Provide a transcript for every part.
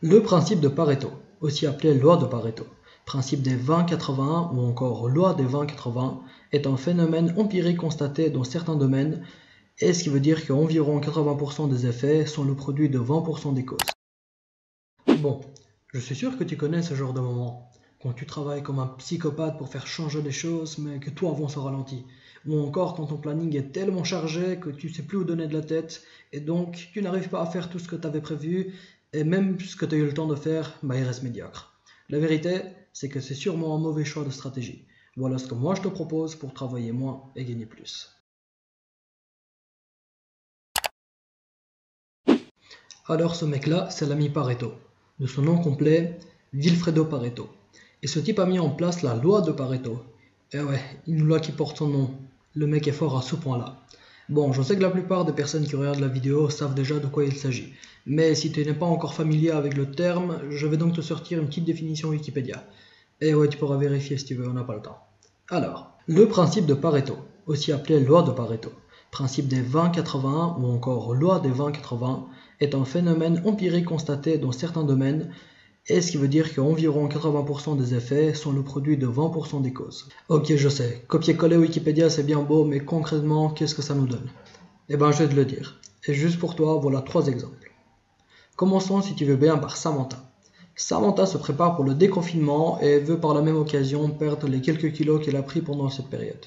Le principe de Pareto, aussi appelé loi de Pareto, principe des 20-80 ou encore loi des 20-80, est un phénomène empirique constaté dans certains domaines, et ce qui veut dire qu'environ 80% des effets sont le produit de 20% des causes. Bon, je suis sûr que tu connais ce genre de moment, quand tu travailles comme un psychopathe pour faire changer les choses, mais que tout avance au ralenti. Ou encore quand ton planning est tellement chargé que tu ne sais plus où donner de la tête, et donc tu n'arrives pas à faire tout ce que tu avais prévu, et même ce que tu as eu le temps de faire, il reste médiocre. La vérité, c'est que c'est sûrement un mauvais choix de stratégie. Voilà ce que moi je te propose pour travailler moins et gagner plus. Alors ce mec-là, c'est l'ami Pareto. De son nom complet, Vilfredo Pareto. Et ce type a mis en place la loi de Pareto. Et ouais, une loi qui porte son nom. Le mec est fort à ce point-là. Bon, je sais que la plupart des personnes qui regardent la vidéo savent déjà de quoi il s'agit. Mais si tu n'es pas encore familier avec le terme, je vais donc te sortir une petite définition Wikipédia. Et ouais, tu pourras vérifier si tu veux, on n'a pas le temps. Alors, le principe de Pareto, aussi appelé loi de Pareto, principe des 20-80 ou encore loi des 20-80, est un phénomène empirique constaté dans certains domaines, et ce qui veut dire qu'environ 80% des effets sont le produit de 20% des causes. Ok, je sais, copier-coller Wikipédia c'est bien beau, mais concrètement, qu'est-ce que ça nous donne? Eh ben, je vais te le dire. Et juste pour toi, voilà 3 exemples. Commençons, si tu veux bien, par Samantha. Samantha se prépare pour le déconfinement et veut par la même occasion perdre les quelques kilos qu'elle a pris pendant cette période.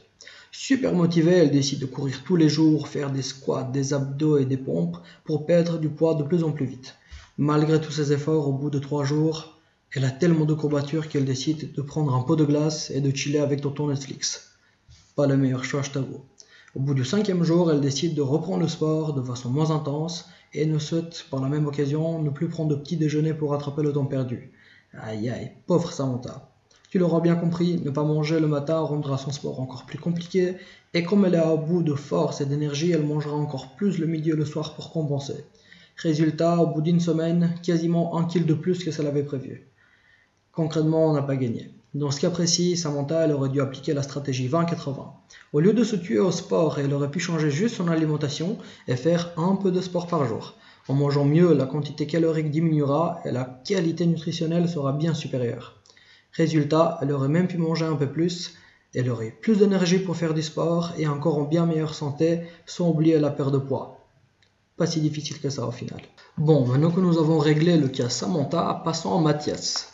Super motivée, elle décide de courir tous les jours, faire des squats, des abdos et des pompes pour perdre du poids de plus en plus vite. Malgré tous ses efforts, au bout de 3 jours, elle a tellement de courbatures qu'elle décide de prendre un pot de glace et de chiller avec tonton Netflix. Pas le meilleur choix, je t'avoue. Au bout du 5e jour, elle décide de reprendre le sport de façon moins intense et ne souhaite par la même occasion ne plus prendre de petit déjeuner pour rattraper le temps perdu. Aïe aïe, pauvre Samantha. Tu l'auras bien compris, ne pas manger le matin rendra son sport encore plus compliqué, et comme elle est à bout de force et d'énergie, elle mangera encore plus le midi et le soir pour compenser. Résultat, au bout d'une semaine, quasiment 1 kg de plus que ça l'avait prévu. Concrètement, on n'a pas gagné. Dans ce cas précis, Samantha elle aurait dû appliquer la stratégie 20-80. Au lieu de se tuer au sport, elle aurait pu changer juste son alimentation et faire un peu de sport par jour. En mangeant mieux, la quantité calorique diminuera et la qualité nutritionnelle sera bien supérieure. Résultat, elle aurait même pu manger un peu plus, elle aurait plus d'énergie pour faire du sport et encore en bien meilleure santé sans oublier la perte de poids. Pas si difficile que ça au final. Bon, maintenant que nous avons réglé le cas Samantha, passons à Mathias.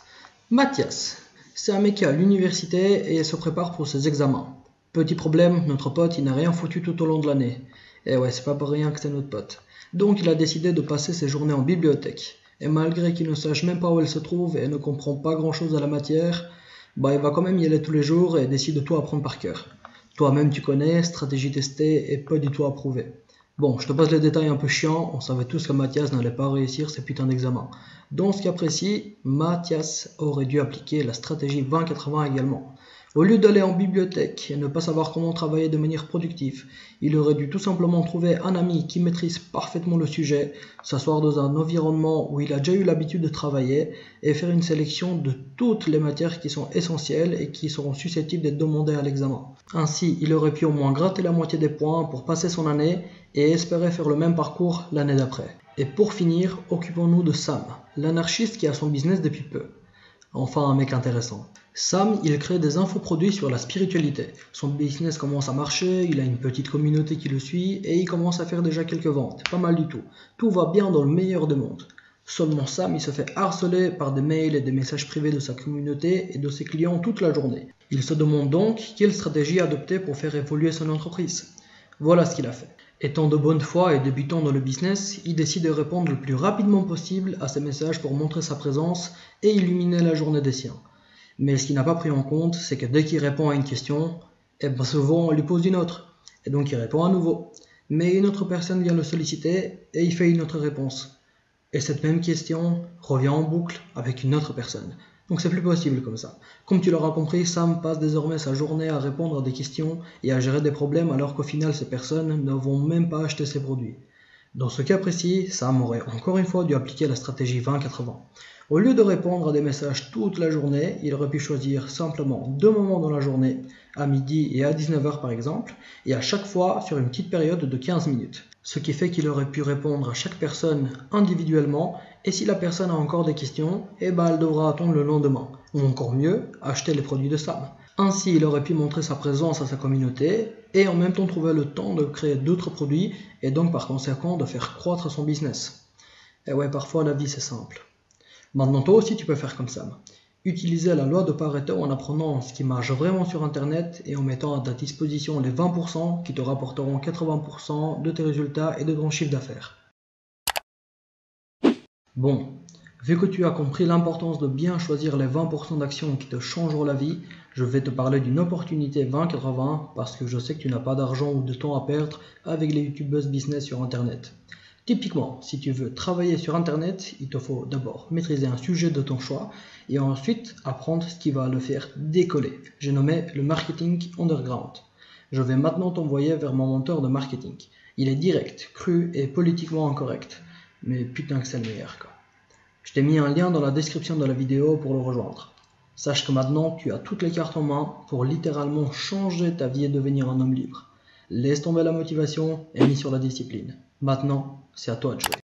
Mathias, c'est un mec qui est à l'université et se prépare pour ses examens. Petit problème, notre pote il n'a rien foutu tout au long de l'année. Et ouais, c'est pas pour rien que c'est notre pote. Donc il a décidé de passer ses journées en bibliothèque. Et malgré qu'il ne sache même pas où elle se trouve et ne comprend pas grand chose à la matière, il va quand même y aller tous les jours et décide de tout apprendre par cœur. Toi-même tu connais, stratégie testée et pas du tout approuvée. Bon, je te passe les détails un peu chiants, on savait tous que Mathias n'allait pas réussir ces putains d'examens. Dans ce cas précis, Mathias aurait dû appliquer la stratégie 20-80 également. Au lieu d'aller en bibliothèque et ne pas savoir comment travailler de manière productive, il aurait dû tout simplement trouver un ami qui maîtrise parfaitement le sujet, s'asseoir dans un environnement où il a déjà eu l'habitude de travailler et faire une sélection de toutes les matières qui sont essentielles et qui seront susceptibles d'être demandées à l'examen. Ainsi, il aurait pu au moins gratter la moitié des points pour passer son année et espérer faire le même parcours l'année d'après. Et pour finir, occupons-nous de Sam, l'anarchiste qui a son business depuis peu. Enfin un mec intéressant. Sam, il crée des infoproduits sur la spiritualité. Son business commence à marcher, il a une petite communauté qui le suit et il commence à faire déjà quelques ventes. Pas mal du tout. Tout va bien dans le meilleur des mondes. Seulement Sam, il se fait harceler par des mails et des messages privés de sa communauté et de ses clients toute la journée. Il se demande donc quelle stratégie adopter pour faire évoluer son entreprise. Voilà ce qu'il a fait. Étant de bonne foi et débutant dans le business, il décide de répondre le plus rapidement possible à ces messages pour montrer sa présence et illuminer la journée des siens. Mais ce qu'il n'a pas pris en compte, c'est que dès qu'il répond à une question, souvent on lui pose une autre, et donc il répond à nouveau. Mais une autre personne vient le solliciter et il fait une autre réponse. Et cette même question revient en boucle avec une autre personne. Donc c'est plus possible comme ça. Comme tu l'auras compris, Sam passe désormais sa journée à répondre à des questions et à gérer des problèmes alors qu'au final ces personnes ne vont même pas acheter ses produits. Dans ce cas précis, Sam aurait encore une fois dû appliquer la stratégie 20-80. Au lieu de répondre à des messages toute la journée, il aurait pu choisir simplement 2 moments dans la journée, à midi et à 19h par exemple, et à chaque fois sur une petite période de 15 minutes. Ce qui fait qu'il aurait pu répondre à chaque personne individuellement Et si la personne a encore des questions, eh ben elle devra attendre le lendemain, ou encore mieux, acheter les produits de Sam. Ainsi, il aurait pu montrer sa présence à sa communauté et en même temps trouver le temps de créer d'autres produits et donc par conséquent de faire croître son business. Et ouais, parfois la vie c'est simple. Maintenant toi aussi tu peux faire comme Sam. Utiliser la loi de Pareto en apprenant ce qui marche vraiment sur internet et en mettant à ta disposition les 20% qui te rapporteront 80% de tes résultats et de ton chiffre d'affaires. Bon, vu que tu as compris l'importance de bien choisir les 20% d'actions qui te changeront la vie, je vais te parler d'une opportunité 20-80 parce que je sais que tu n'as pas d'argent ou de temps à perdre avec les YouTube Buzz Business sur internet. Typiquement, si tu veux travailler sur internet, il te faut d'abord maîtriser un sujet de ton choix et ensuite apprendre ce qui va le faire décoller. J'ai nommé le marketing underground. Je vais maintenant t'envoyer vers mon mentor de marketing. Il est direct, cru et politiquement incorrect. Mais putain que c'est le meilleur quoi. Je t'ai mis un lien dans la description de la vidéo pour le rejoindre. Sache que maintenant tu as toutes les cartes en main pour littéralement changer ta vie et devenir un homme libre. Laisse tomber la motivation et mise sur la discipline. Maintenant, c'est à toi de jouer.